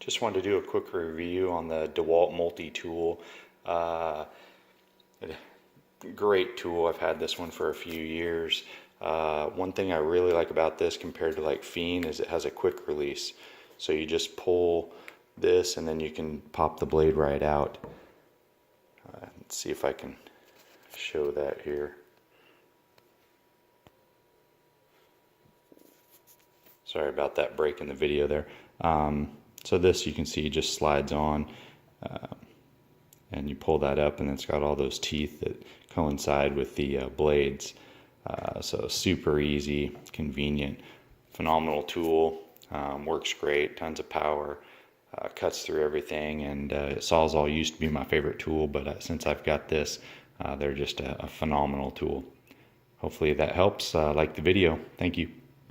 Just wanted to do a quick review on the DeWalt Multitool. Great tool. I've had this one for a few years. One thing I really like about this compared to like Fiend is it has a quick release. So you just pull this and then you can pop the blade right out. Let's see if I can show that here. Sorry about that break in the video there. So this, you can see, just slides on, and you pull that up, and it's got all those teeth that coincide with the blades. So super easy, convenient, phenomenal tool. Works great, tons of power, cuts through everything, and Sawzall used to be my favorite tool, but since I've got this, they're just a phenomenal tool. Hopefully that helps. Like the video. Thank you.